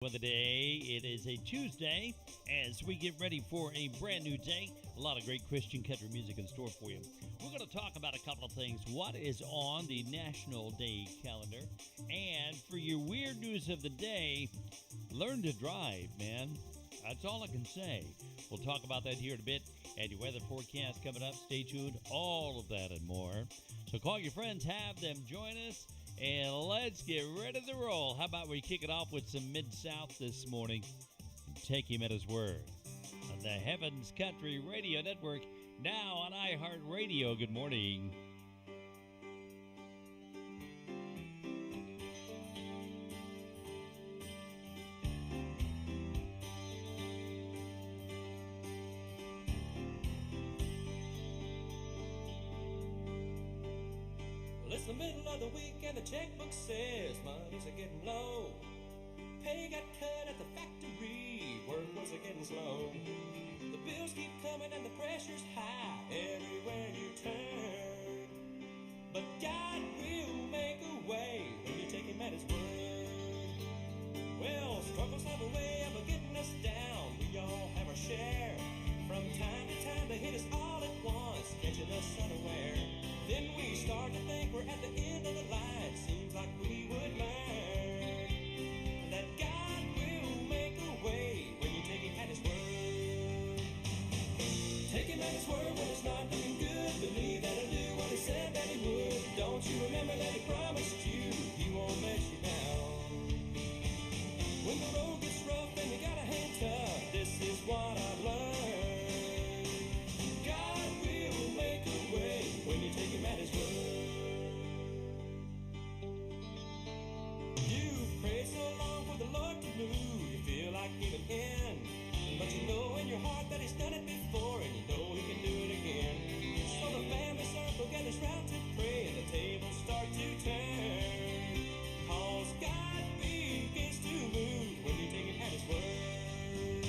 Of the day. It is a Tuesday as we get ready for a brand new day. A lot of great Christian country music in store for you. We're going to talk about a couple of things. What is on the National Day calendar? And for your weird news of the day, learn to drive, man. That's all I can say. We'll talk about that here in a bit. And your weather forecast coming up. Stay tuned. All of that and more. So call your friends, have them join us. And let's get ready to roll. How about we kick it off with some Mid-South this morning and take him at his word on the Heavens Country Radio Network, now on iHeartRadio. Good morning. It's the middle of the week and the checkbook says money's getting low. Pay got cut at the factory, work was getting slow. The bills keep coming and the pressure's high everywhere you turn. But God will make a way when you take him at his word. Well, struggles have a way of getting us down. We all have our share. From time to time they hit us all at once, catching us unaware. Then we start to think we're at the end of the line. Seems like we would learn that God will make a way when you take him at his word. Take him at his word when it's not looking good. Believe that he'll do what he said that he would. Don't you remember that he promised you he won't let you down? When the road gets rough and you gotta hang tough, this is what I've learned. When you take him at his word. You've prayed so long for the Lord to move, you feel like giving in. But you know in your heart that he's done it before, and you know he can do it again. So the family circle gathers round to pray, and the tables start to turn. Cause God begins to move when you take him at his word.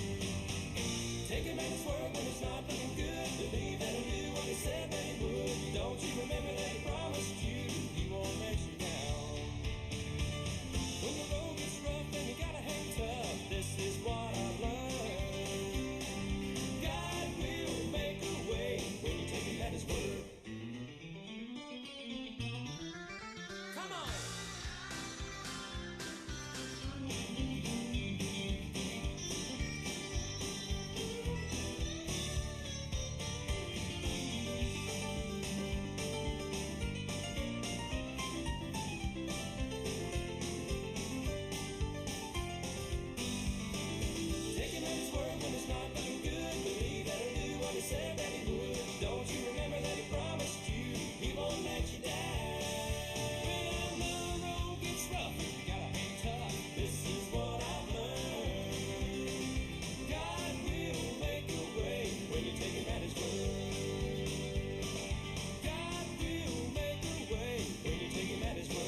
Take him at his word when it's not looking good. Believe that he'll do what he said that he would. Don't you remember that he promised you he won't let you down? When the road gets rough and you gotta hang tough, this is what I've learned. God will make a way when you take him at his word. Come on! Said that he would. Don't you remember that he promised you he won't let you down? When the road gets rough, you gotta hang tough. This is what I've learned. God will make a way when you take him at his word. God will make a way when you take him at his word.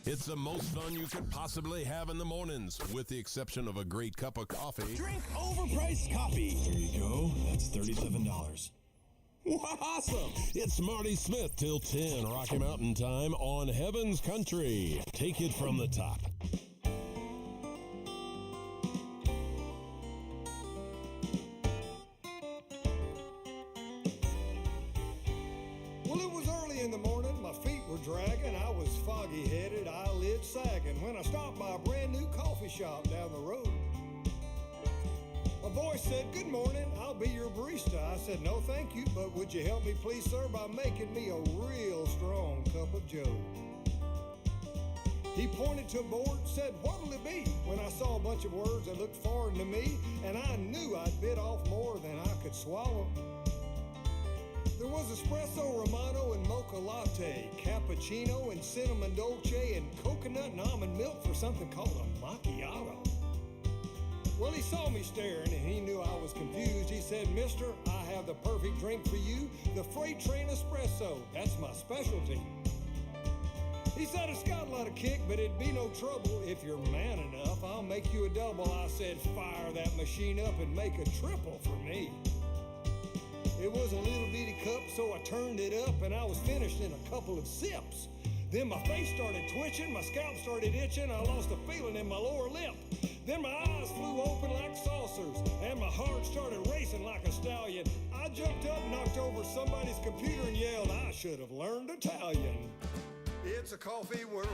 It's the most fun you could possibly have in the mornings, with the exception of a great cup of coffee. Drink overpriced coffee. There you go. That's $37. Awesome! It's Marty Smith till 10, Rocky Mountain time on Heaven's Country. Take it from the top. Well, it was early in the morning, my feet were dragging, I was foggy-headed, eyelids sagging, when I stopped by a brand new coffee shop down the road. A voice said, "Good morning, I'll be your barista." I said, "No, thank you, but would you help me please, sir, by making me a real strong cup of joe?" He pointed to a board, said, "What'll it be?" When I saw a bunch of words that looked foreign to me, and I knew I'd bit off more than I could swallow. There was espresso, romano, and mocha latte, cappuccino and cinnamon dolce, and coconut and almond milk for something called a macchiato. Well, he saw me staring and he knew I was confused. He said, "Mister, I have the perfect drink for you, the freight train espresso. That's my specialty." He said, "It's got a lot of kick, but it'd be no trouble if you're man enough. I'll make you a double." I said, "Fire that machine up and make a triple for me." It was a little bitty cup, so I turned it up and I was finished in a couple of sips. Then my face started twitching, my scalp started itching, I lost a feeling in my lower lip. Then my eyes flew open like saucers, and my heart started racing like a stallion. I jumped up, knocked over somebody's computer, and yelled, I should have learned Italian. It's a coffee world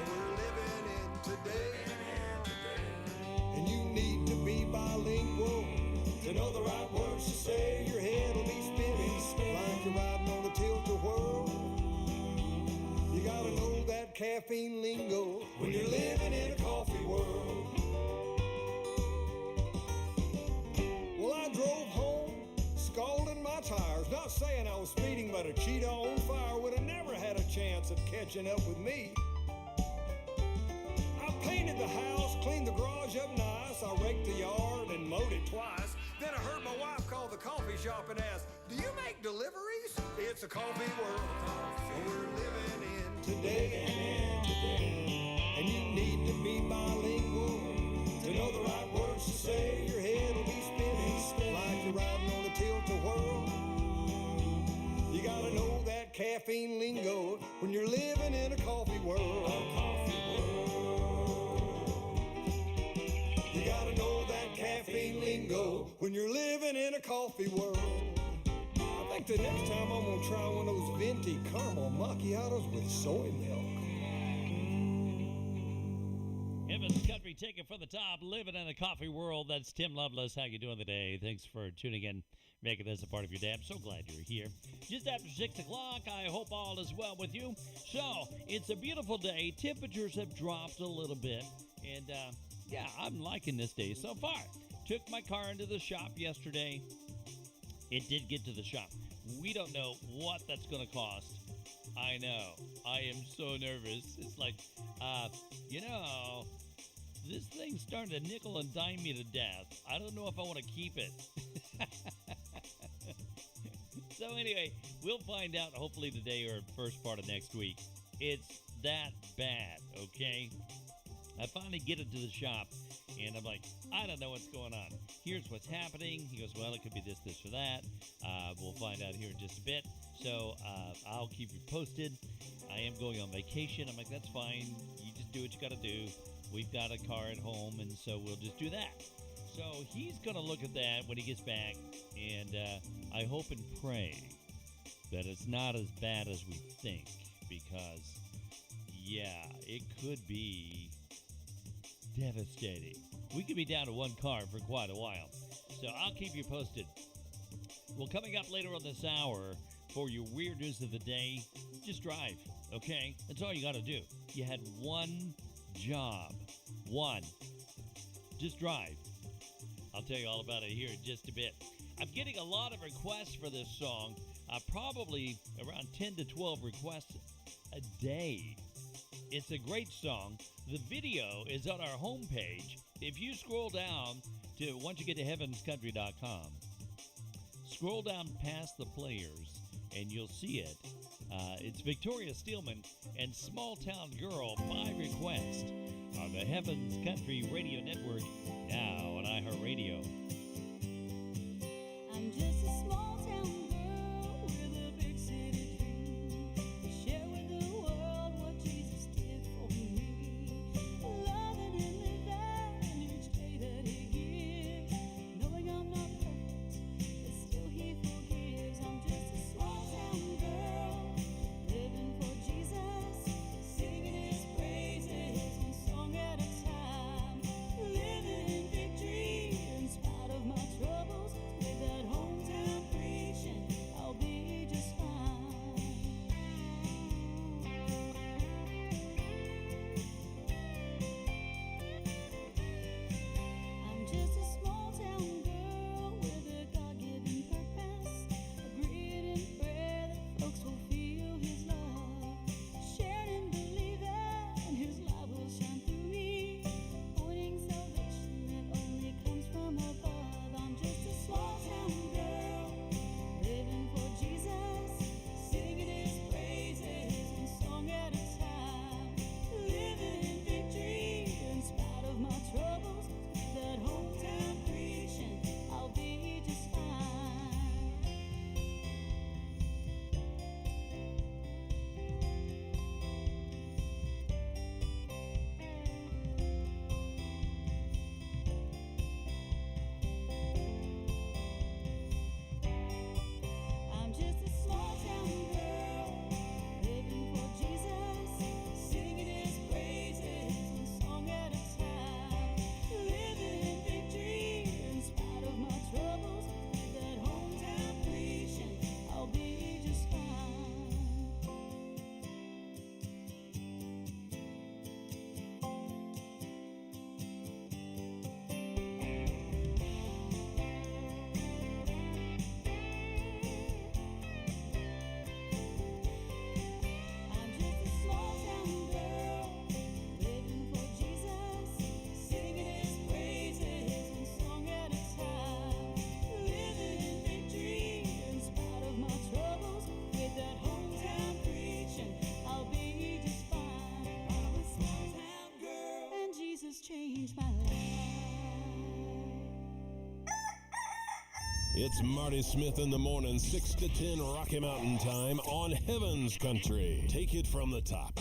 we're living in today. And you need to be bilingual to know the right words to say. Your head will be spinning like you're riding on a tilt-a-whirl. You gotta know that caffeine lingo when you're living in a coffee world. Well, I drove home, scalding my tires. Not saying I was speeding, but a Cheetah on fire would have never had a chance of catching up with me. I painted the house, cleaned the garage up nice. I raked the yard and mowed it twice. Then I heard my wife call the coffee shop and ask, do you make deliveries? It's a coffee world we're living in today. And you need to be bilingual to know the right words to say. Your head will be spinning like you're riding on a tilt-a-whirl. You gotta know that caffeine lingo when you're living in a coffee world. You gotta know that caffeine lingo when you're living in a coffee world. I think the next time I'm gonna try one of those venti caramel macchiatos with soy milk. Heaven's Country, take it from the top, living in a coffee world. That's Tim Loveless. How you doing today? Thanks for tuning in, making this a part of your day. I'm so glad you're here. Just after 6 o'clock, I hope all is well with you. So, it's a beautiful day. Temperatures have dropped a little bit. And, yeah, I'm liking this day so far. Took my car into the shop yesterday. It did get to the shop. We don't know what that's going to cost. I know. I am so nervous. It's like, this thing's starting to nickel and dime me to death. I don't know if I want to keep it. So anyway, we'll find out hopefully today or first part of next week. It's that bad, okay? I finally get it to the shop, and I'm like, I don't know what's going on. Here's what's happening. He goes, well, it could be this, this, or that. We'll find out here in just a bit. So I'll keep you posted. I am going on vacation. I'm like, that's fine. You just do what you got to do. We've got a car at home, and so we'll just do that. So he's going to look at that when he gets back, and I hope and pray that it's not as bad as we think, because, yeah, it could be devastating. We could be down to one car for quite a while. So I'll keep you posted. Well, coming up later on this hour for your weird news of the day, just drive, okay? That's all you got to do. You had one job. One. Just drive. I'll tell you all about it here in just a bit. I'm getting a lot of requests for this song. Probably around 10 to 12 requests a day. It's a great song. The video is on our homepage. If you scroll down to, once you get to heavenscountry.com, scroll down past the players and you'll see it. It's Victoria Steelman and Small Town Girl by request on the Heavens Country Radio Network, now on iHeartRadio. I'm just a small town girl with a big city dream to share with the world what Jesus did for me. Loving and living each day that He gives, knowing I'm not perfect, but still He forgives. I'm just a small town girl living for Jesus, singing His praises one song at a time, living in victory in spite of my troubles. Make that hometown free. It's Marty Smith in the morning, 6 to 10 Rocky Mountain time on Heaven's Country. Take it from the top.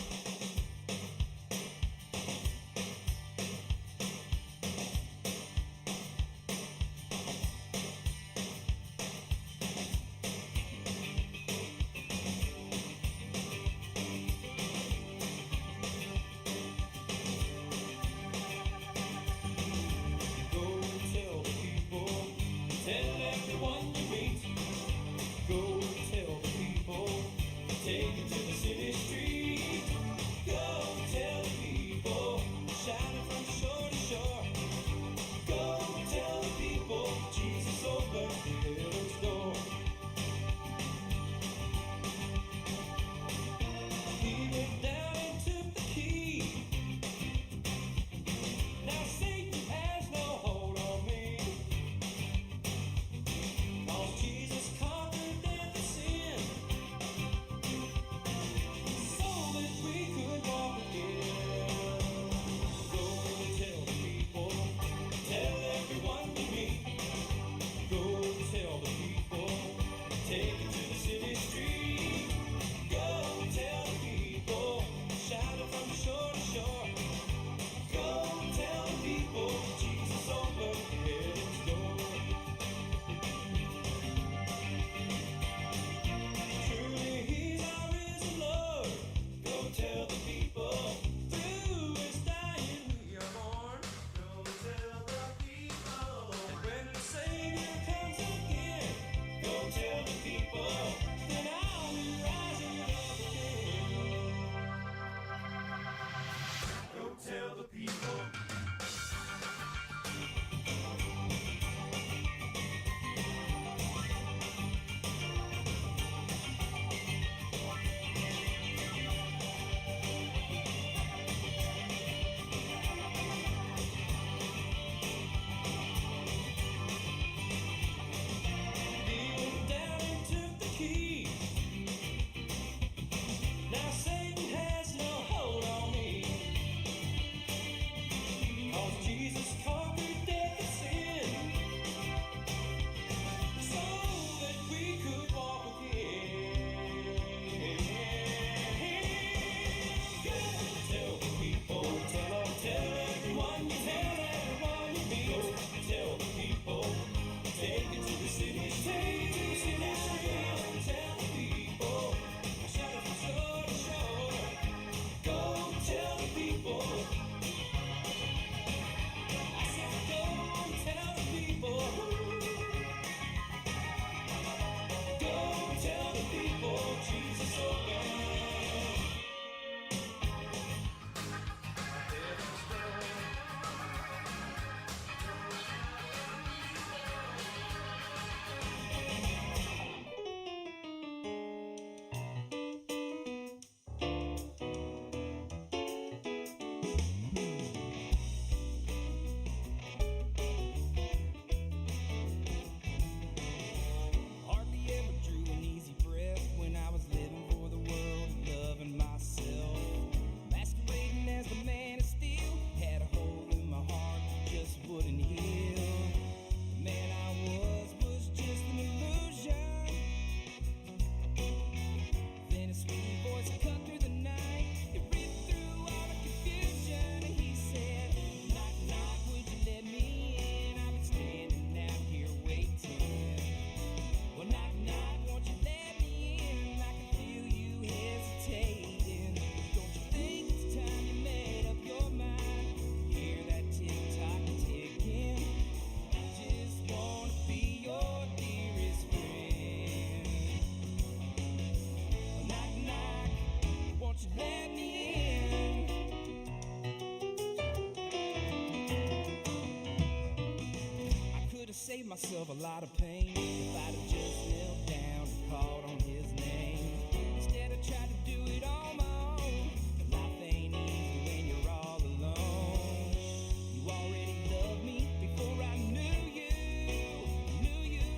Go tell the people, tell everyone you meet. Go tell the people, take it to the city street. Go tell the people, shining from shore to shore. Go tell the people, Jesus opened heaven's door. He went down and took the key. Now Satan has no hold on me. 'Cause Jesus conquered death and sin, so that we could walk again. Go tell the people, tell everyone you meet. Go tell the people, take it to the city street. Go tell the people, shouting from shore to shore. Go tell the people, Jesus opened heaven's door. Truly he's our risen Lord. Go tell the people, through his dying we are born. Go tell the people, when the Savior comes again. Go tell the people, then I'll be rising up again. Go tell the people. He went down and took the key. Now Satan has no hold on me. 'Cause Jesus conquered death and sin, so that we could walk again. Go tell the people, tell everyone you meet. Go tell the people, take it to the city street. Tell the people, shout it from shore to shore. Go tell the people. I said go tell the people. Go tell the people, Jesus opened heaven's door. Hardly ever drew an easy breath when I was living for the world and loving myself. Masquerading as the man of steel, had a hole in my heart, just wouldn't heal. The man I was just an illusion. Then a sweet voice cut through the night, it ripped through all the confusion, and he said, knock, knock, would you let me in? I've been standing out here waiting. Well, knock, knock, won't you let me in? I can feel you hesitating. Don't you think it's time you made up your mind? Hear that tick-tock ticking? I just wanna be your dearest friend. Well, knock, knock, won't you let me in? I could have saved myself a lot of pain if I'd have just knelt down and called on his name. Instead, I tried to do it on my own. But life ain't easy when you're all alone. You already loved me before I knew you,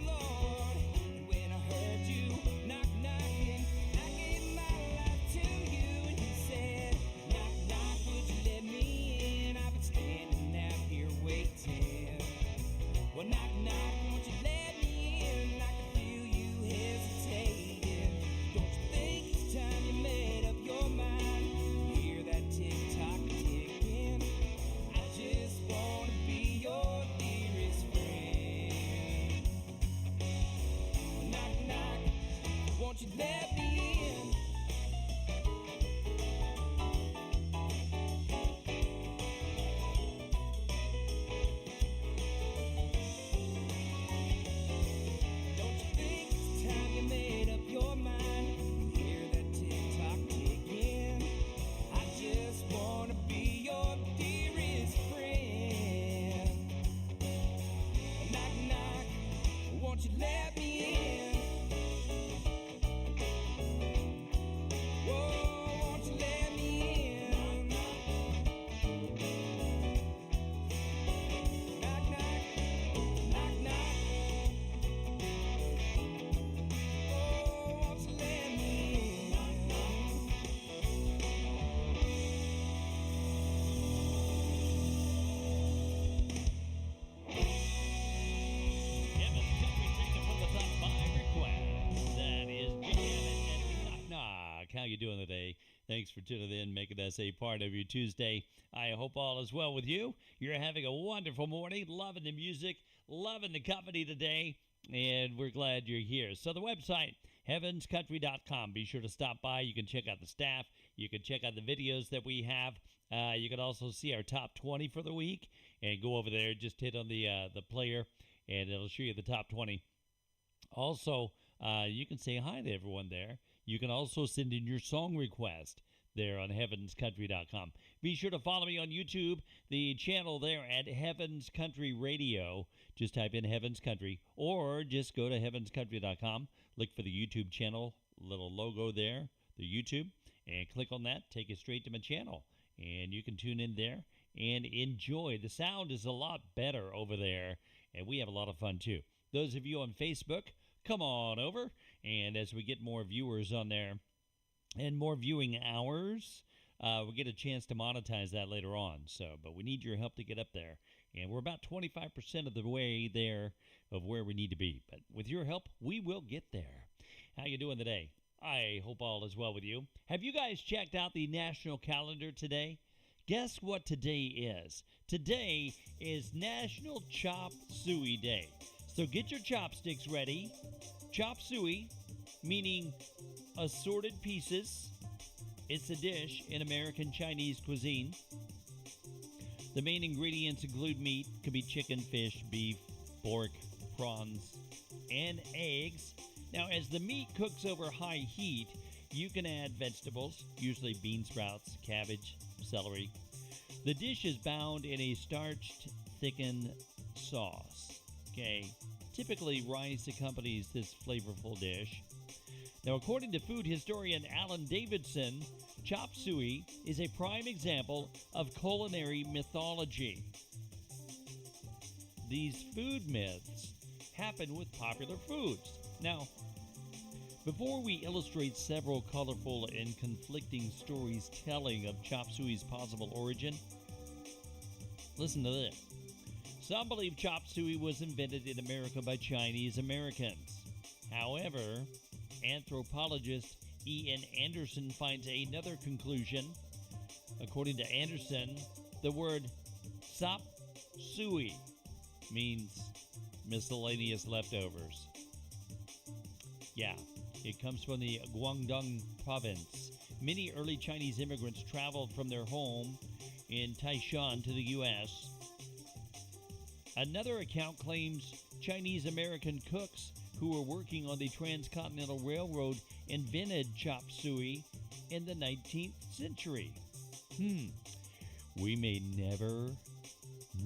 Lord. And when I heard you knock, knocking, I gave my life to you. And he said, knock, knock, would you let me in? I've been standing out here waiting. Well, knock, knock, won't you let me in? doing today? Thanks for tuning in, making us a part of your Tuesday. I hope all is well with you. You're having a wonderful morning, loving the music, loving the company today, and we're glad you're here. So the website, heavenscountry.com. Be sure to stop by. You can check out the staff. You can check out the videos that we have. You can also see our top 20 for the week, and go over there. Just hit on the player, and it'll show you the top 20. Also, you can say hi to everyone there. You can also send in your song request there on heavenscountry.com. Be sure to follow me on YouTube, the channel there at Heavens Country Radio. Just type in Heavens Country, or just go to heavenscountry.com, look for the YouTube channel, little logo there, the YouTube, and click on that, take you straight to my channel. And you can tune in there and enjoy. The sound is a lot better over there, and we have a lot of fun too. Those of you on Facebook, come on over, and as we get more viewers on there and more viewing hours, we'll get a chance to monetize that later on. So, but we need your help to get up there, and we're about 25% of the way there of where we need to be. But with your help, we will get there. How you doing today? I hope all is well with you. Have you guys checked out the national calendar today? Guess what today is? Today is National Chop Suey Day. So get your chopsticks ready. Chop suey, meaning assorted pieces. It's a dish in American Chinese cuisine. The main ingredients include meat. Could be chicken, fish, beef, pork, prawns, and eggs. Now, as the meat cooks over high heat, you can add vegetables, usually bean sprouts, cabbage, celery. The dish is bound in a starched, thickened sauce. Okay, typically rice accompanies this flavorful dish. Now, according to food historian Alan Davidson, chop suey is a prime example of culinary mythology. These food myths happen with popular foods. Now, before we illustrate several colorful and conflicting stories telling of chop suey's possible origin, listen to this. Some believe chop suey was invented in America by Chinese Americans. However, anthropologist Ian Anderson finds another conclusion. According to Anderson, the word sop suey means miscellaneous leftovers. Yeah, it comes from the Guangdong province. Many early Chinese immigrants traveled from their home in Taishan to the U.S. Another account claims Chinese American cooks who were working on the Transcontinental Railroad invented chop suey in the 19th century. We may never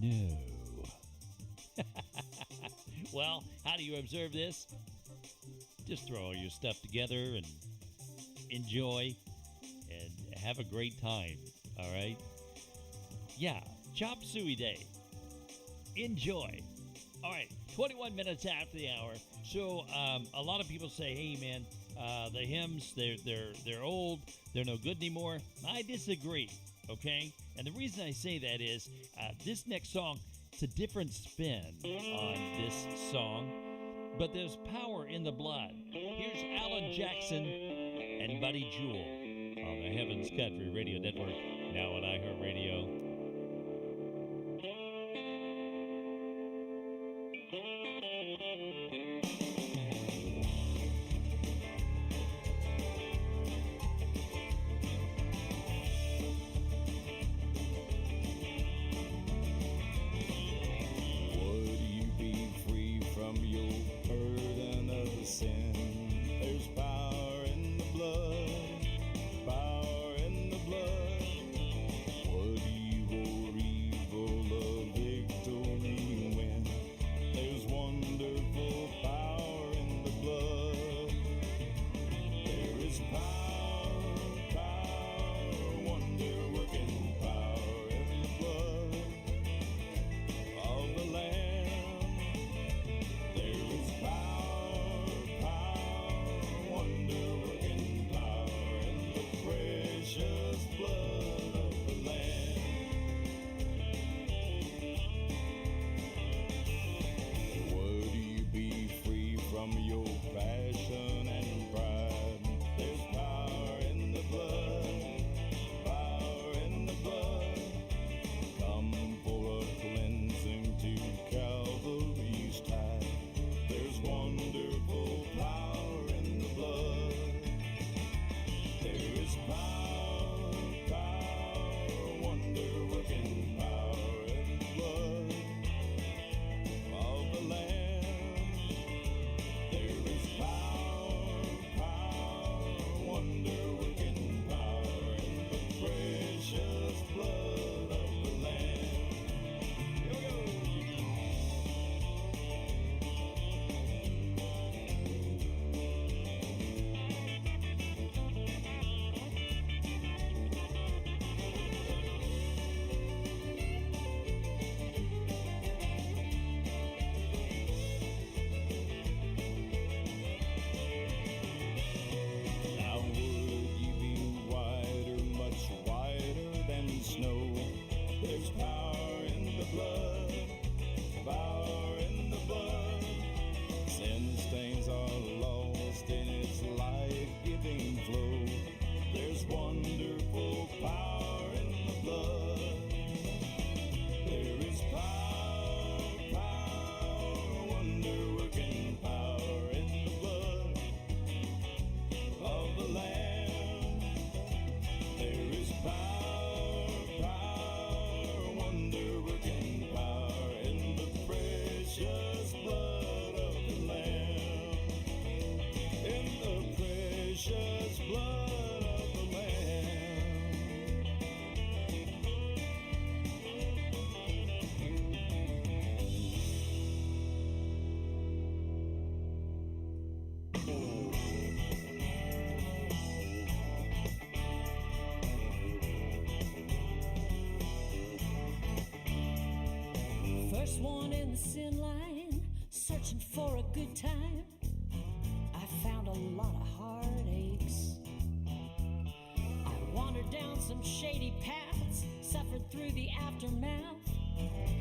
know. Well, how do you observe this? Just throw all your stuff together and enjoy and have a great time, all right? Yeah, Chop Suey Day. Enjoy. All right, 21 minutes after the hour. So a lot of people say, hey, man, the hymns, they're old, they're no good anymore. I disagree, okay? And the reason I say that is this next song, it's a different spin on this song, but there's power in the blood. Here's Alan Jackson and Buddy Jewell on the Heavens Country Radio Network, now on iHeartRadio. What do you the sin line, searching for a good time. I found a lot of heartaches. I wandered down some shady paths, suffered through the aftermath,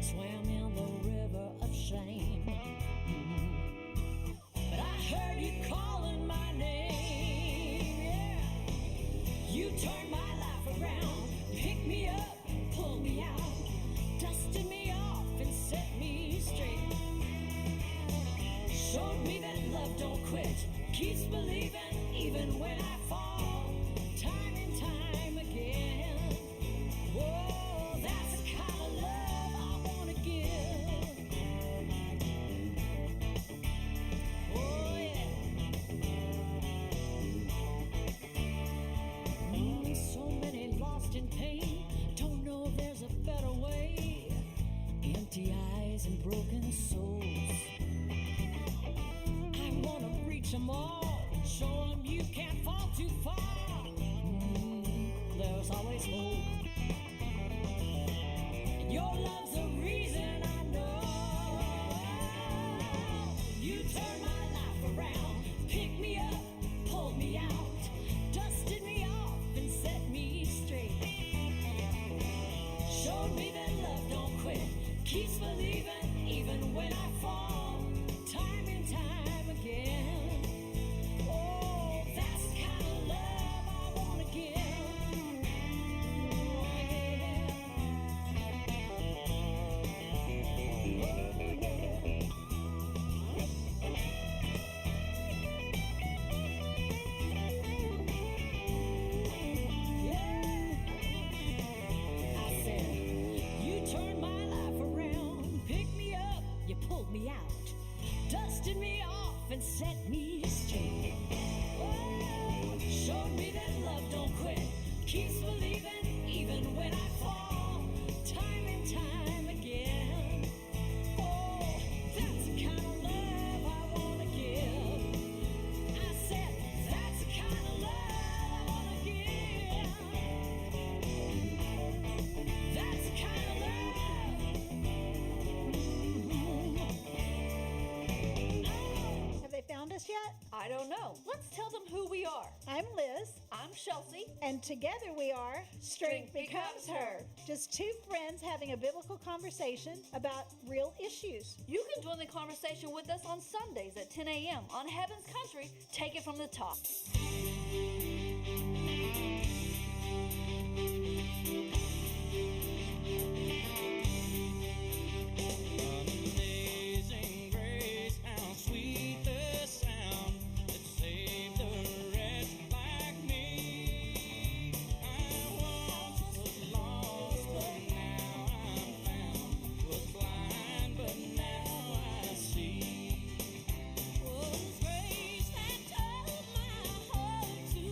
swam in the river of shame. But I heard you calling my name, yeah. You turned my life around, picked me up, pulled me out, dusted me off and set me straight. Showed me that love don't quit, keeps believing even when I fall, time and time again. Whoa, that's the kind of love I want to give. Oh yeah. So many lost in pain, don't know if there's a better way. Empty eyes and broken souls. I wanna reach them all, show them you can't fall too far. There's always hope. And your love's the reason I know. You turned my life around, picked me up, pulled me out, dusted me off and set me straight. Showed me that love don't quit, keeps believing even when I fall, time and time again. Oh, that's the kind of love I want to give. Oh, yeah. I said, you turned my life around, picked me up, you pulled me out, dusted me off and set me straight. Oh, showed me that love don't quit, keeps believing even when I fall, time and time again. Oh, that's the kind of love I want to give. I said, that's the kind of love I want to give. That's the kind of love. Have they found us yet? I don't know. Let's tell them who we are. I'm Liz, I'm Chelsea. and together we are Strength Becomes Her. Just two friends having a biblical conversation about real issues. You can join the conversation with us on Sundays at 10 a.m. on Heaven's Country. Take it from the top. Amazing grace, how sweet the sound that saved a wretch like me. I once was lost, but now I'm found. Was blind, but now I see. Was grace that told my heart to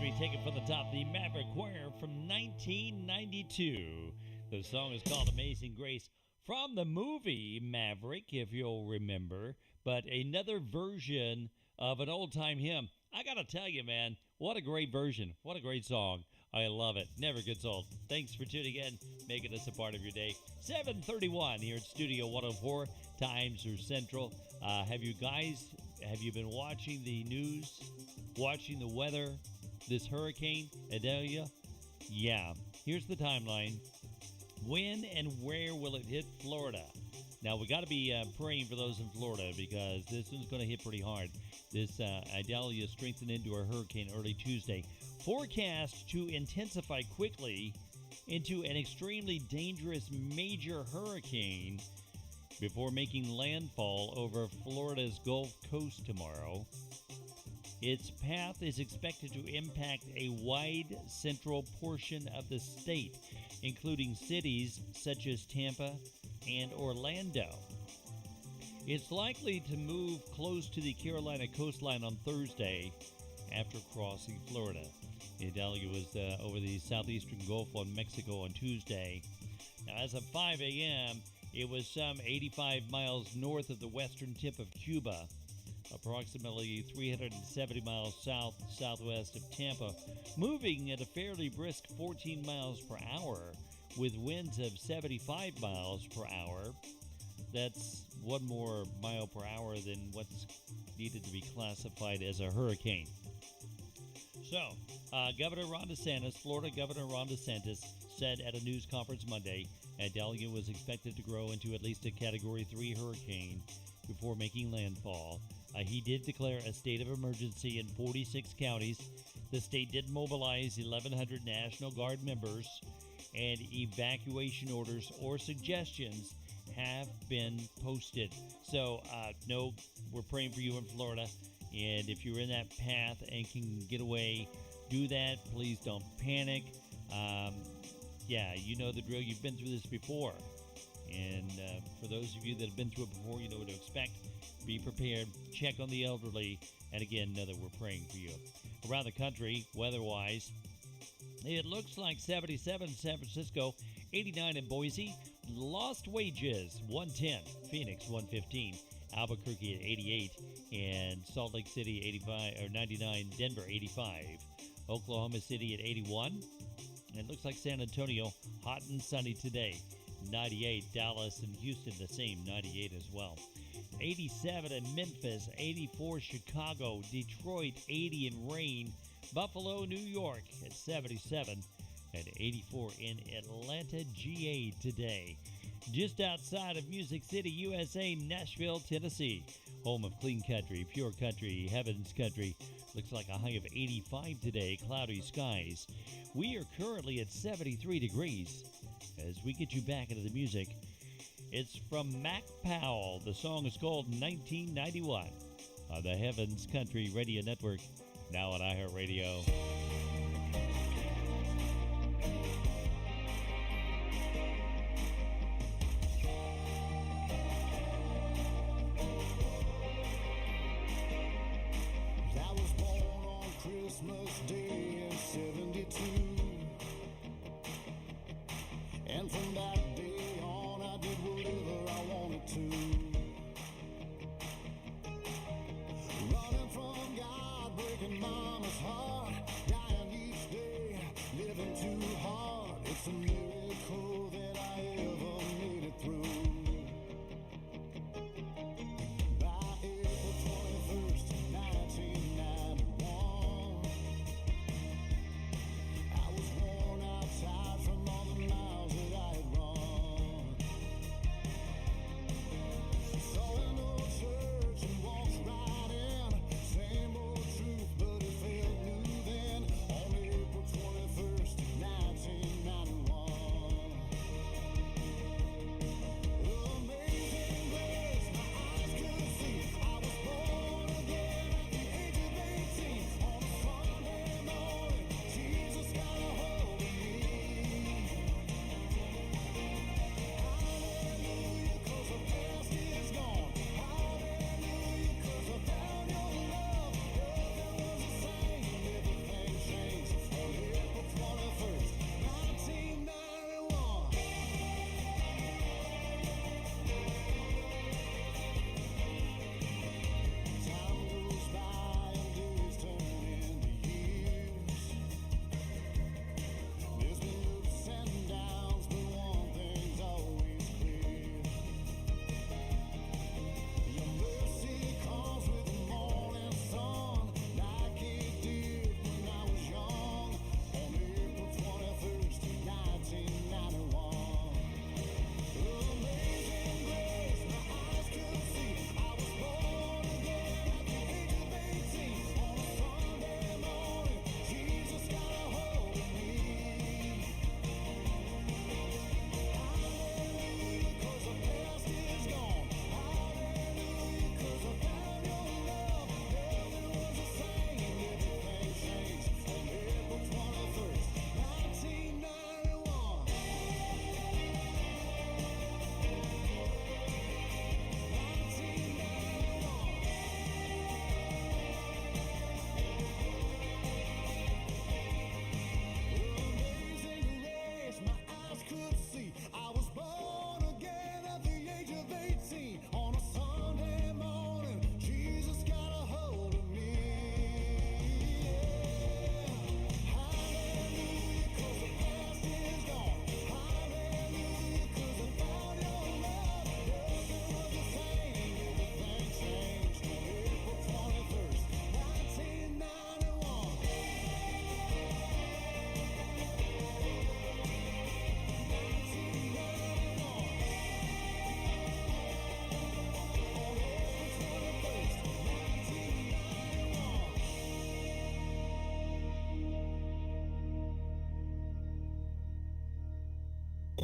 Country, taken from the top, the Maverick Choir from 1992. The song is called Amazing Grace, from the movie Maverick, if you'll remember, but another version of an old-time hymn. I gotta tell you, man, what a great version. What a great song. I love it. Never gets old. Thanks for tuning in, making us a part of your day. 7:31 here at Studio 104. Times are Central. Have you been watching the news, watching the weather, this hurricane, Adelia? Yeah. Here's the timeline. When and where will it hit Florida? Now, we got to be praying for those in Florida because this one's going to hit pretty hard. This Idalia strengthened into a hurricane early Tuesday. Forecast to intensify quickly into an extremely dangerous major hurricane before making landfall over Florida's Gulf Coast tomorrow. Its path is expected to impact a wide central portion of the state, including cities such as Tampa and Orlando. It's likely to move close to the Carolina coastline on Thursday after crossing Florida. Idalia was over the southeastern Gulf on Mexico on Tuesday. Now, as of 5 a.m., it was some 85 miles north of the western tip of Cuba, approximately 370 miles southwest of Tampa, moving at a fairly brisk 14 miles per hour with winds of 75 miles per hour. That's one more mile per hour than what's needed to be classified as a hurricane. So, Florida Governor Ron DeSantis said at a news conference Monday, Idalia was expected to grow into at least a Category 3 hurricane before making landfall. He did declare a state of emergency in 46 counties. The state did mobilize 1,100 National Guard members, and evacuation orders or suggestions have been posted. So, no, we're praying for you in Florida. And if you're in that path and can get away, do that. Please don't panic. Yeah, you know the drill. You've been through this before. And for those of you that have been through it before, you know what to expect. Be prepared. Check on the elderly. And again, know that we're praying for you. Around the country, weather-wise, it looks like 77 in San Francisco, 89 in Boise, Lost Wages, 110, Phoenix, 115, Albuquerque at 88, and Salt Lake City, 85 or 99, Denver, 85, Oklahoma City at 81. And it looks like San Antonio, hot and sunny today, 98, Dallas and Houston, the same, 98 as well. 87 in Memphis, 84 Chicago, Detroit, 80 in rain, Buffalo, New York at 77, and 84 in Atlanta, GA today. Just outside of Music City, USA, Nashville, Tennessee, home of clean country, pure country, heaven's country. Looks like a high of 85 today, cloudy skies. We are currently at 73 degrees. As we get you back into the music, it's from Mac Powell. The song is called 1991 on the Heavens Country Radio Network, now on iHeartRadio. I was born on Christmas Day in 72. And from that day on, I did whatever I wanted to. Running from God, breaking mama's heart, dying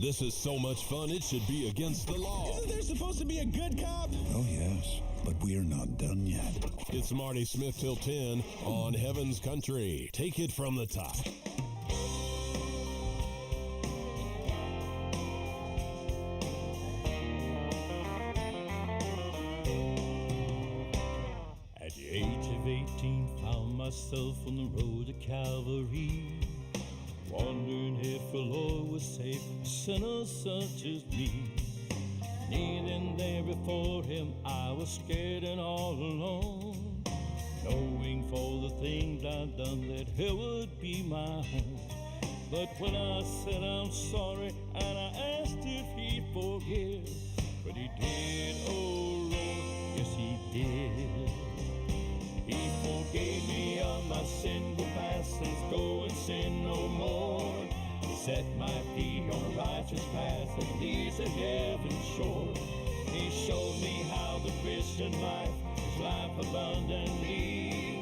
This is so much fun, it should be against the law. Isn't there supposed to be a good cop? Oh, yes, but we're not done yet. It's Marty Smith till 10 on Heaven's Country. Take it from the top. At the age of 18, found myself on the road to Calvary, wondering if the Lord would save sinners such as me. Kneeling there before him, I was scared and all alone, knowing for the things I'd done that hell would be my home. But when I said I'm sorry and I asked if he'd forgive, but he did, oh Lord, yes he did. He forgave me of my sinful past, says go and sin no more. Set my feet on a righteous path that leads to heaven's shore. He showed me how the Christian life is life abundantly.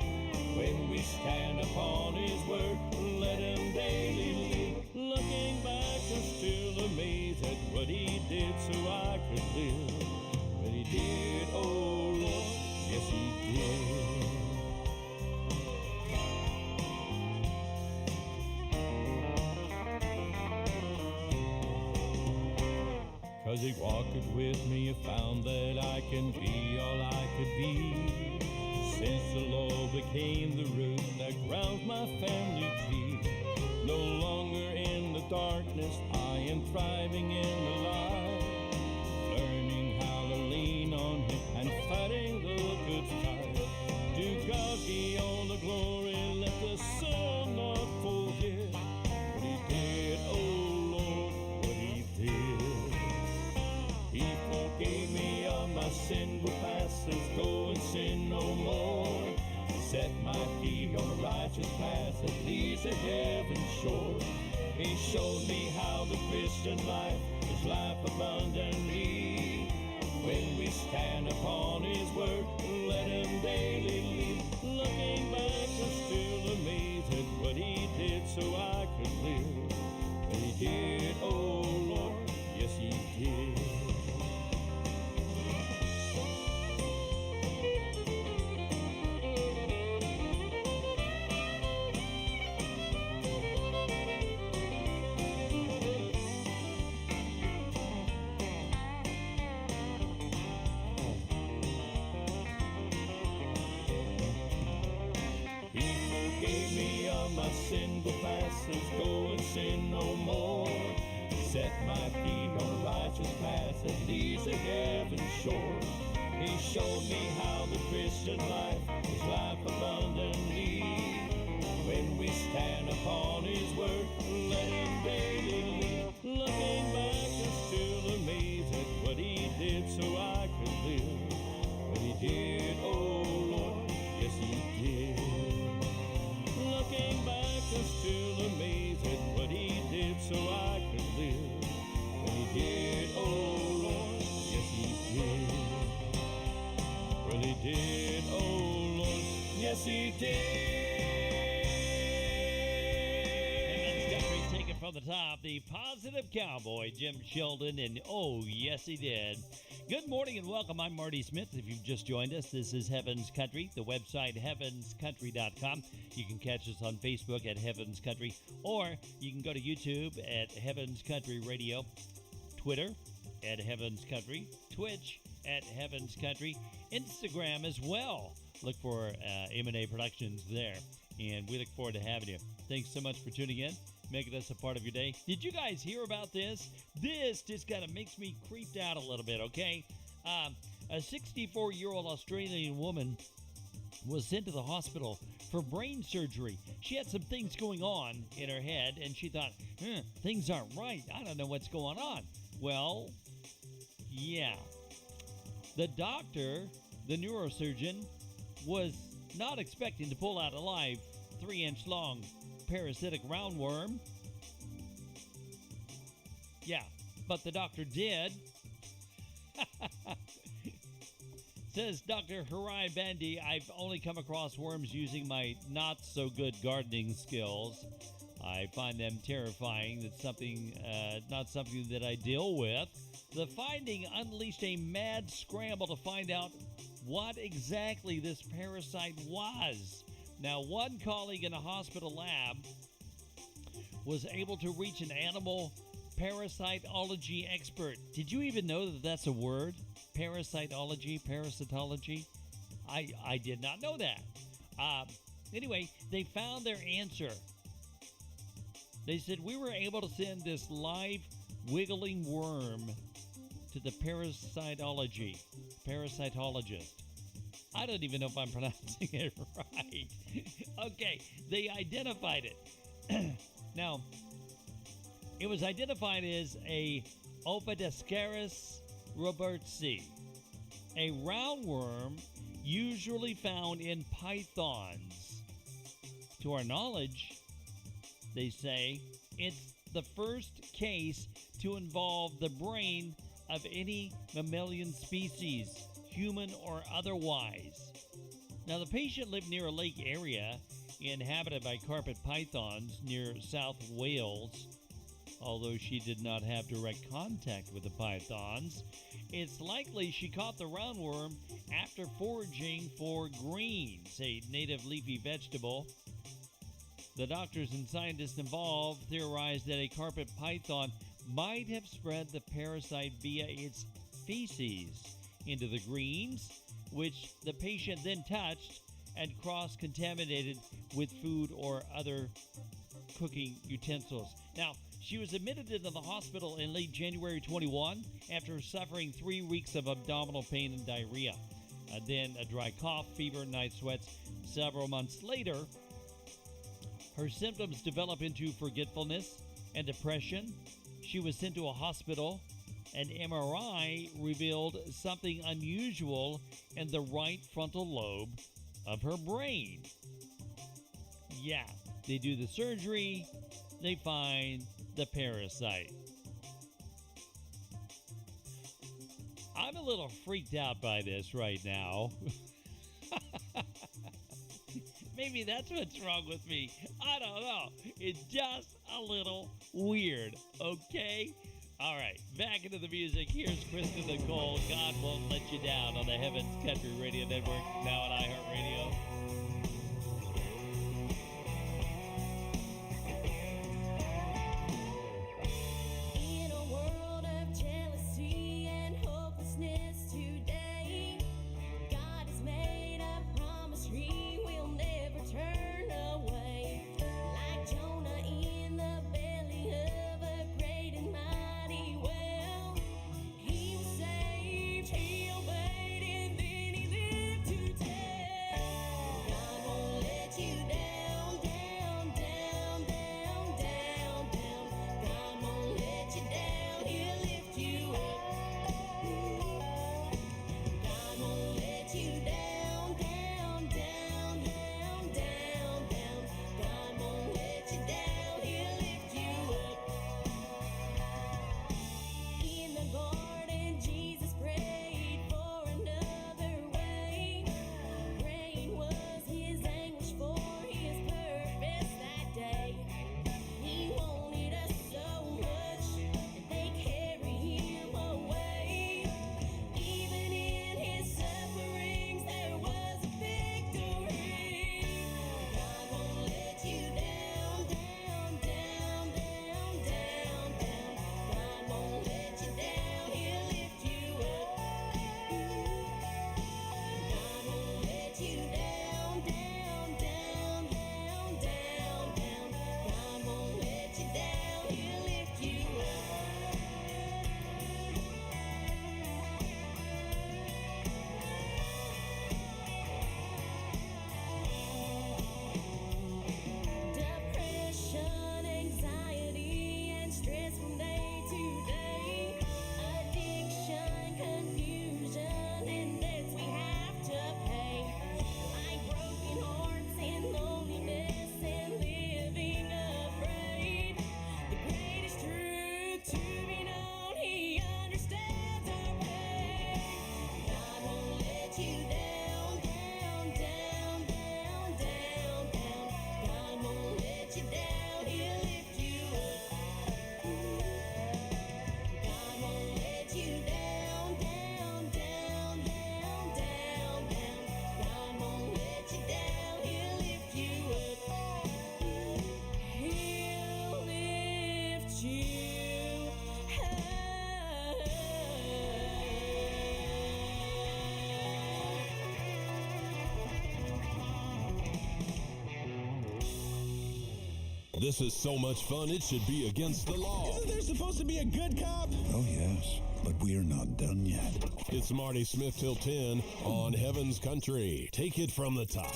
When we stand upon his word, let him daily lead. Looking back, I'm still amazed at what he did so I could live. But he did, oh Lord, yes he did. 'Cause he walked with me and found that I can be all I could be. Since the Lord became the root that grounds my family tree. No longer in the darkness, I am thriving in the light. Learning how to lean on him and fighting the good fight. To God be all the glory, let the sun not forget. What he did, oh Lord, what he did. He forgave me of my sinful past, says go and sin no more. Set my feet on a righteous path that leads to heaven's shore. He showed me how the Christian life is life abundantly. When we stand upon his word, let him daily lead. Looking back, I'm still amazed at what he did so I could live. But he did, oh Lord, yes he did. My sinful past says go and sin no more. Set my feet on a righteous path that leads to heaven's shore. He showed me how the Christian life is life abundantly. When we stand upon his word, let him daily lead. Looking back, I'm still amazed at what he did so I could live. What he did, oh Lord, yes he did. Looking back, I'm still amazed at what he did so I could live. What he did, oh Lord, yes he did. Well, he did, oh Lord, yes he did. And that's Country's taken from the top, the positive cowboy, Jim Sheldon, and oh, yes he did. Good morning and welcome. I'm Marty Smith. If you've just joined us, this is Heaven's Country, the website heavenscountry.com. You can catch us on Facebook at Heaven's Country, or you can go to YouTube at Heaven's Country Radio, Twitter at Heaven's Country, Twitch at Heaven's Country, Instagram as well. Look for M&A Productions there, and we look forward to having you. Thanks so much for tuning in, making us a part of your day. Did you guys hear about this? This just kind of makes me creeped out a little bit, okay? A 64-year-old Australian woman was sent to the hospital for brain surgery. She had some things going on in her head, and she thought, things aren't right. I don't know what's going on. Well, yeah. The doctor, the neurosurgeon, was not expecting to pull out a live 3-inch long parasitic roundworm. Yeah, but the doctor did. Says Dr. Harai Bandi, I've only come across worms using my not-so-good gardening skills. I find them terrifying. That's something, not something that I deal with. The finding unleashed a mad scramble to find out what exactly this parasite was. Now, one colleague in a hospital lab was able to reach an animal parasitology expert. Did you even know that that's a word? Parasitology? I did not know that. Anyway, they found their answer. They said, we were able to send this live wiggling worm to the parasitologist. I don't even know if I'm pronouncing it right. Okay, they identified it. Now, it was identified as a Ophidioscaris robertsi, a roundworm usually found in pythons. To our knowledge, they say, it's the first case to involve the brain of any mammalian species, human or otherwise. Now, the patient lived near a lake area inhabited by carpet pythons near South Wales. Although she did not have direct contact with the pythons, it's likely she caught the roundworm after foraging for greens, a native leafy vegetable. The doctors and scientists involved theorized that a carpet python might have spread the parasite via its feces into the greens, which the patient then touched and cross-contaminated with food or other cooking utensils. Now, she was admitted into the hospital in late January 21 after suffering 3 weeks of abdominal pain and diarrhea. Then a dry cough, fever, night sweats. Several months later, her symptoms developed into forgetfulness and depression. She was sent to a hospital. An MRI revealed something unusual in the right frontal lobe of her brain. Yeah, they do the surgery, they find the parasite. I'm a little freaked out by this right now. Maybe that's what's wrong with me. I don't know. It's just a little weird, okay? All right, back into the music. Here's Kristen Nicole. God Won't Let You Down on the Heavens Country Radio Network, now on iHeartRadio. In a world of jealousy and hopelessness today, God has made a promise He will never turn away. Like Jonah in the belly of a great and mighty whale, He was saved, He obeyed, and then He lived to tell. This is so much fun, it should be against the law. Isn't there supposed to be a good cop? Oh, yes, but we're not done yet. It's Marty Smith till 10 on Heaven's Country. Take it from the top.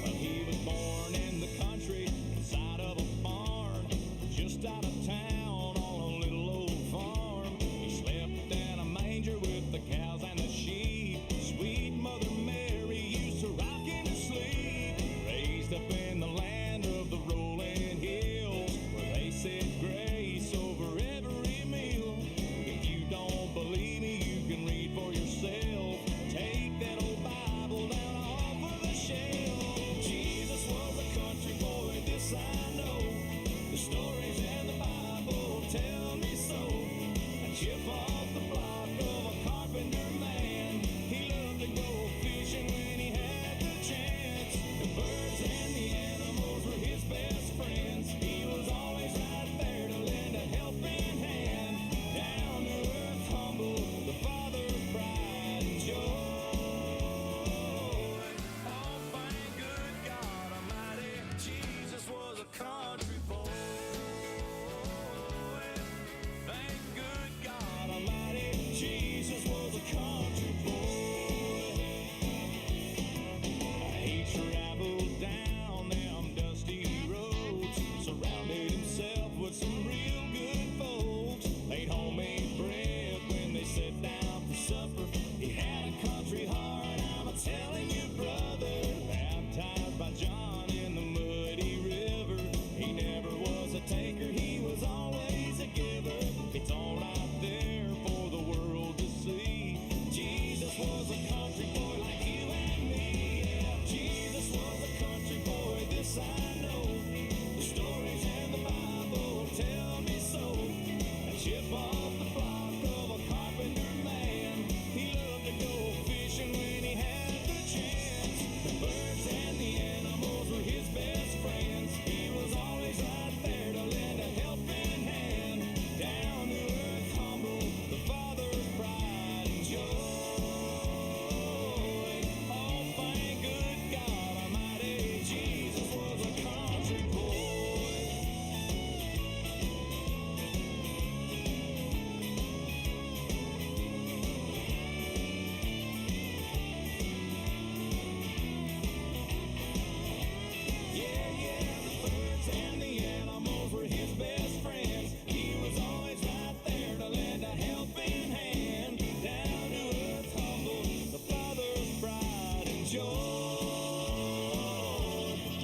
Well, he was born in the country, inside of a barn, just out of town on a little old farm. He slept in a manger with the cows and the sheep. Sweet Mother Mary used to rock him to sleep. Raised up in the land of the rolling hills, where they said grace over every meal. If you don't believe me, you can read for yourself. Take that old Bible down off of the shelf. Jesus was a country boy, this I know. The stories in the Bible tell me so. A chip off the block of a carpenter man. He loved to go fishing when he had the chance. The birds and the animals were his best friends. He was always right there to lend a helping hand. Down to earth, humble, the Father's pride and joy. Oh, thank good God Almighty, Jesus was a country boy. Thank good God Almighty, Jesus was a country boy. He traveled down them dusty roads, surrounded himself with some real good folks. Made homemade bread when they sat down for supper. He had a country heart, I'm a telling you, brother. Baptized by John in the muddy river. He never was a taker, he was always a giver. It's all right there for the world to see. Jesus was a country boy like you and me. Yeah, Jesus was a country boy, this I know. The stories in the Bible tell me so. A chip off the block of a carpenter man. He loved to go fishing when he had the chance. The birds and the animals were his best friends. He was always right there to lend a helping hand. Down to earth, humble, the Father's pride and joy. Oh, thank good God Almighty, Jesus was a country boy. Yeah, yeah, the birds and the animals were his best friends. He was always right there to lend a helping hand. Down to earth, humble, the Father's pride and joy.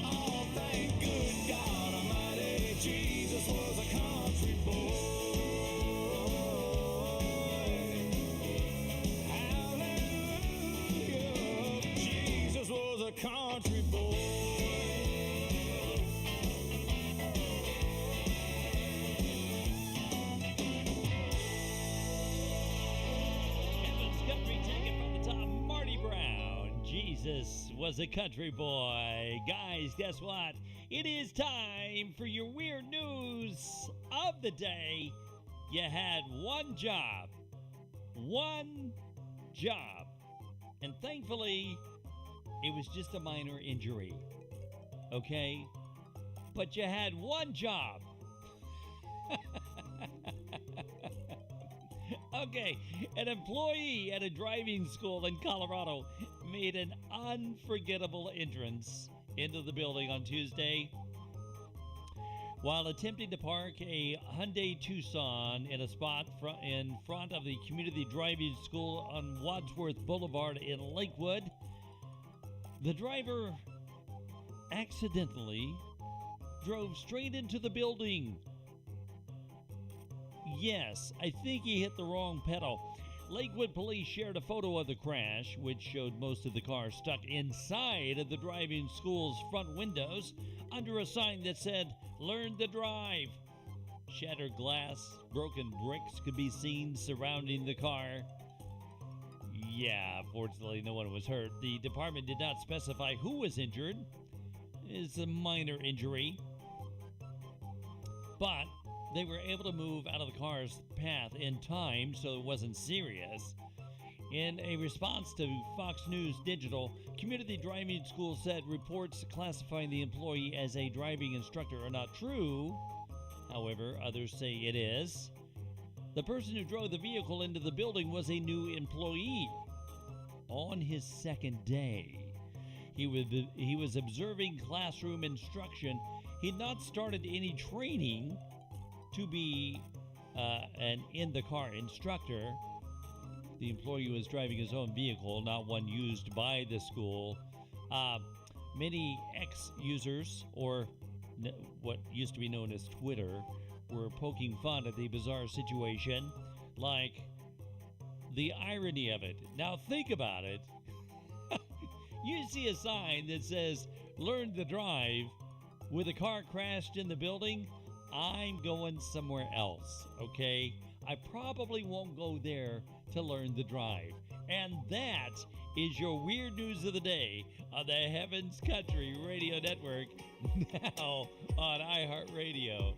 Oh, thank good God Almighty, Jesus was a country boy. Hallelujah, Jesus was a country boy. Heaven's Country, take it from the top. Marty Brown. Jesus was a country boy. Guys, guess what? It is time for your weird news of the day. You had one job. One job. And thankfully, it was just a minor injury. Okay? But you had one job. Okay, an employee at a driving school in Colorado made an unforgettable entrance into the building on Tuesday while attempting to park a Hyundai Tucson in a spot in front of the community driving school on Wadsworth Boulevard in Lakewood. The driver accidentally drove straight into the building. Yes, I think he hit the wrong pedal. Lakewood police shared a photo of the crash, which showed most of the car stuck inside of the driving school's front windows under a sign that said, "Learn to drive." Shattered glass, broken bricks could be seen surrounding the car. Yeah, fortunately, no one was hurt. The department did not specify who was injured. It's a minor injury. but they were able to move out of the car's path in time, so it wasn't serious. In a response to Fox News Digital, Community Driving School said reports classifying the employee as a driving instructor are not true. However, others say it is. The person who drove the vehicle into the building was a new employee. On his second day, he was observing classroom instruction. He'd not started any training to be an in-the-car instructor. The employee was driving his own vehicle, not one used by the school. Many ex-users, or what used to be known as Twitter, were poking fun at the bizarre situation, like the irony of it. Now think about it. You see a sign that says, "Learn to drive," with a car crashed in the building. I'm going somewhere else, okay? I probably won't go there to learn to drive. And that is your weird news of the day on the Heavens Country Radio Network, now on iHeartRadio.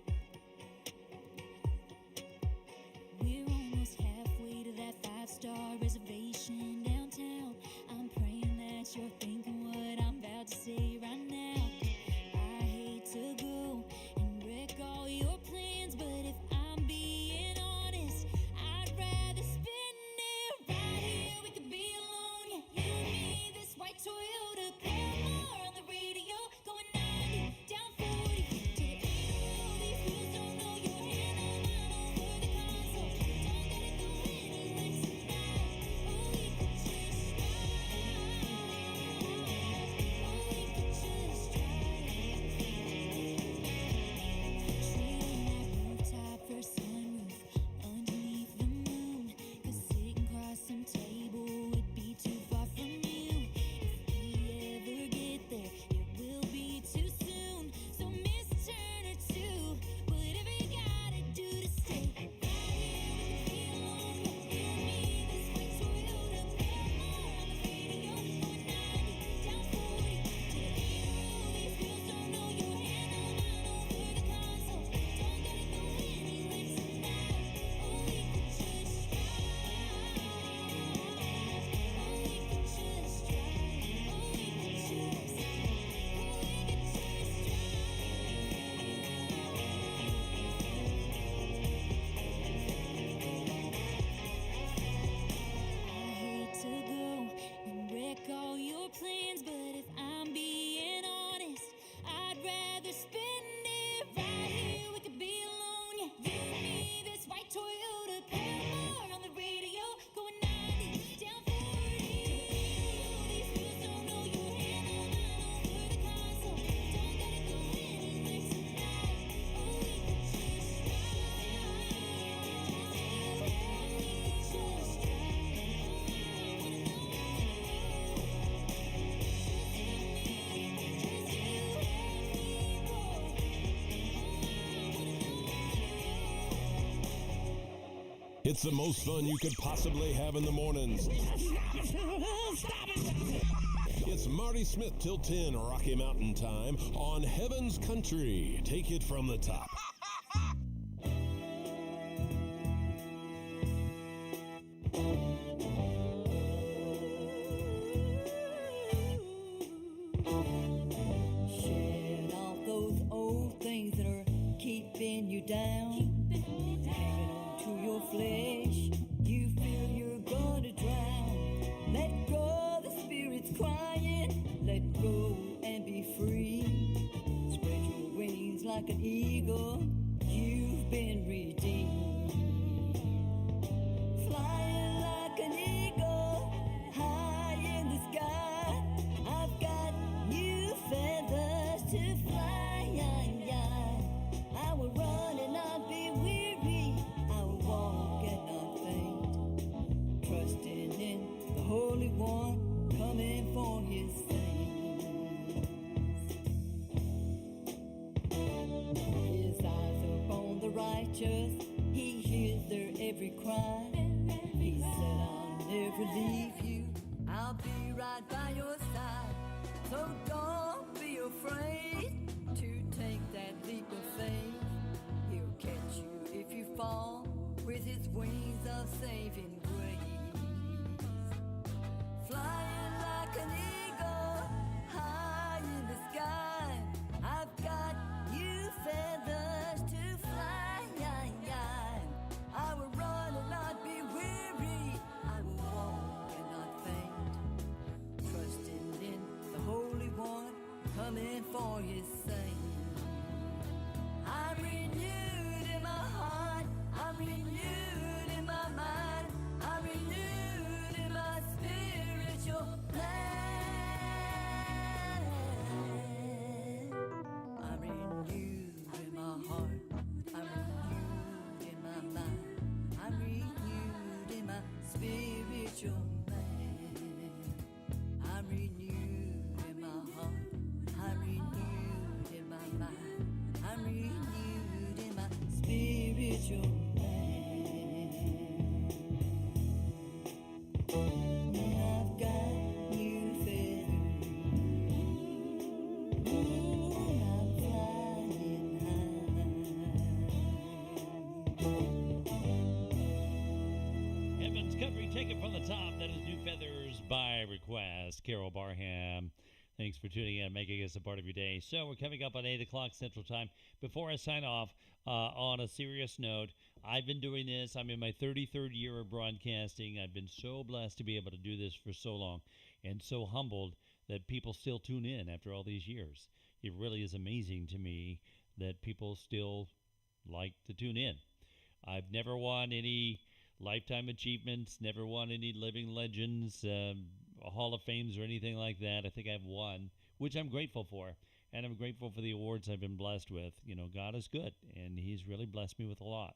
We're almost halfway to that 5-star reservation downtown. I'm praying that you're thinking what I'm about to say right now. I hate to go and wreck all your plans, but if I'm being honest, I'd rather spend it right here. We could be alone, yeah, you and me, this white Toyota Paramore on the radio, going 90 down 40 to the hill. These wheels don't know your hand on mine over the console. Don't gotta go anywhere tonight. Oh, we could just drive. Oh, we could just drive. Trailer rooftop, first sunroof, underneath the moon. 'Cause sitting across some table would be too far from you. If we ever get there, it will be too soon. So Miss Turner too, whatever you gotta do to stay right here. We could be alone, yeah, you and me, this white Toyota Paramore on the radio, going 90 down 40 to the hill. These wheels don't know your hand on mine over the console. Don't gotta go anywhere tonight. Oh, we could just drive. Oh, we could just drive. Oh, we could just. Oh, we could just I hate to go and wreck all your plans, but if I'm being honest, I'd rather spend it right here. We could be alone, yeah, you and me, this white Toyota Paramore on the radio, going 90 down 40. These wheels don't know your hand on mine over the console. Don't gotta go anywhere tonight. Oh, we could just drive. Just you and me, just drive. I wanna know you. Just you and me, boy. I wanna know you. It's the most fun you could possibly have in the mornings. It's Marty Smith till 10 Rocky Mountain Time on Heaven's Country. Take it from the top. Shed off those old things that are keeping you down. Hanging on to your flesh, you feel you're gonna drown. Let go, the spirit's crying. Let go and be free. Spread your wings like an eagle. You've been redeemed. Flying like an eagle, high in the sky. I've got new feathers to fly. I will run and not be weary. I will walk and not faint. Trusting in the Holy One, coming for His saints. His eyes upon the righteous, He hears their every cry. He said, I'll never leave you, I'll be right by your side. So don't be afraid to take that leap of faith. He for his saints. I'm renewed in my heart, I'm renewed in my mind, I'm renewed in my spiritual man. I'm renewed in my heart, I'm renewed in my mind, I'm renewed in my spiritual man. I'm renewed in my heart, I'm renewed in my mind, I'm renewed in my spiritual man. I've got new feathers, I'm flying high. Heaven's Country, take it from the top. That is New Feathers by request. Carol Barham, thanks for tuning in, making us a part of your day. So we're coming up on 8 o'clock Central Time. Before I sign off, on a serious note, I've been doing this. I'm in my 33rd year of broadcasting. I've been so blessed to be able to do this for so long and so humbled that people still tune in after all these years. It really is amazing to me that people still like to tune in. I've never won any lifetime achievements, never won any living legends, Hall of Fames or anything like that. I think I've won, which I'm grateful for. And I'm grateful for the awards I've been blessed with. You know, God is good, and he's really blessed me with a lot.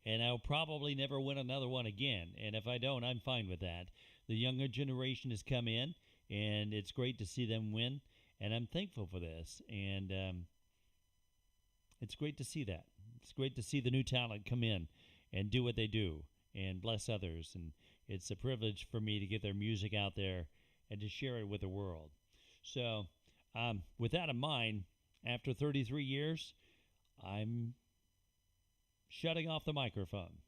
And I'll probably never win another one again. And if I don't, I'm fine with that. The younger generation has come in, and it's great to see them win. And I'm thankful for this. And it's great to see that. It's great to see the new talent come in and do what they do and bless others. And it's a privilege for me to get their music out there and to share it with the world. So with that in mind, after 33 years, I'm shutting off the microphone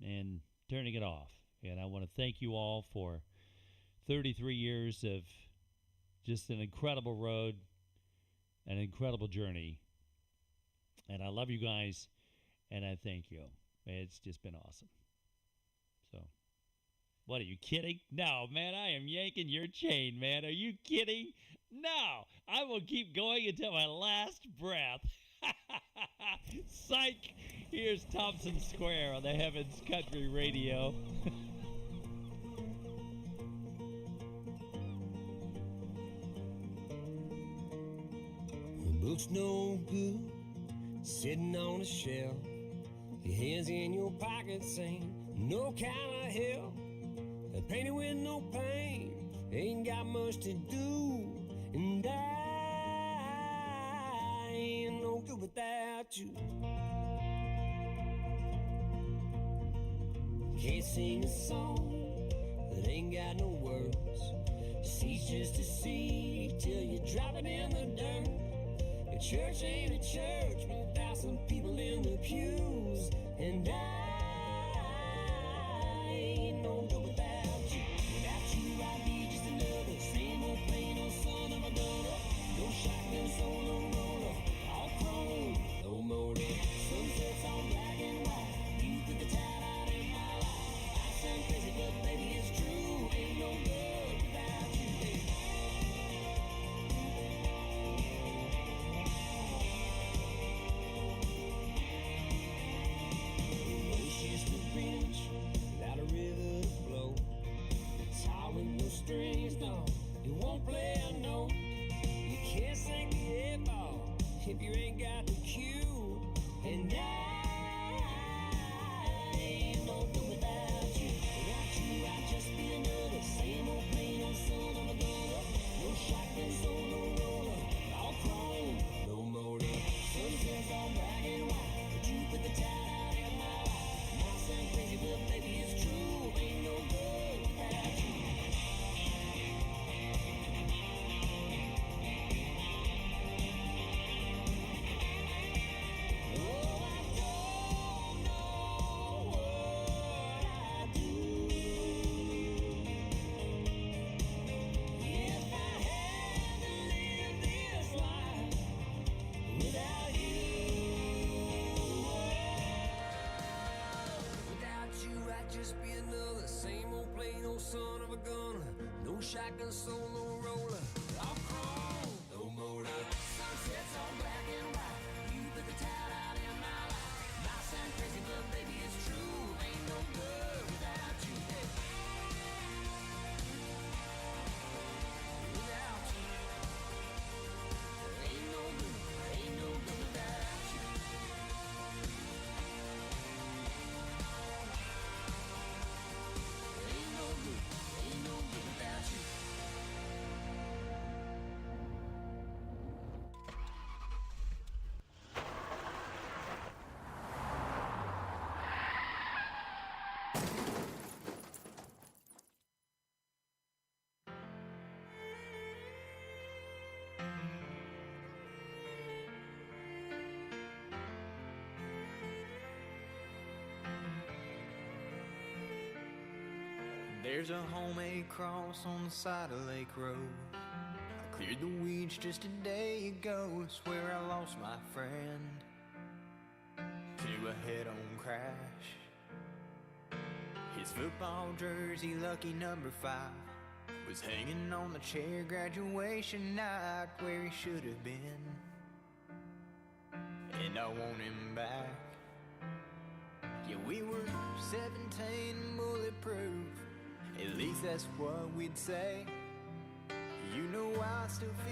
and turning it off. And I want to thank you all for 33 years of just an incredible road, an incredible journey. And I love you guys, and I thank you. It's just been awesome. So, what, are you kidding? No, man, I am yanking your chain, man. Are you kidding? No, I will keep going until my last breath. Psych! Here's Thompson Square on the Heavens Country Radio. The book's no good, sitting on a shelf. Your hands in your pockets ain't no kind of help. Painted with no paint, ain't got much to do. And I ain't no good without you. Can't sing a song that ain't got no words. See's just a seed till you drop it in the dirt. A church ain't a church without some people in the pews. And I ain't no good without you. Without you, I'd be just another same old plain old son of a gunner. No shotgun, solo roller, all chrome, no motor. Sunsets all black and white. You put the tide out in my life. I sound crazy, but baby, it's true. Ain't no good without you, baby. Without a river to flow, guitar with no strings, no, it won't play a note. You can't sing the A-ball if you ain't got the cue. And I ain't no good without you. Without you, I'd just be another same old plain old son of a gunner. No shotgun, solo roller, all chrome, no motor. Sunsets all black and white, but you put the tide out in my life. I sound crazy, but baby, it's true. Ain't no good without you. Oh, I don't know what I'd do if I had to live this life without you. Without you, I'd just be another same old plain old son of a gunner. No shotgun, solo roller, all chrome, no motor. There's a homemade cross on the side of Lake Road. I cleared the weeds just a day ago. Swear I lost my friend to a head-on crash. His football jersey, lucky number 5, was hanging on the chair graduation night where he should have been. And I want him back. Yeah, we were 17 and bulletproof. At least that's what we'd say. You know I still feel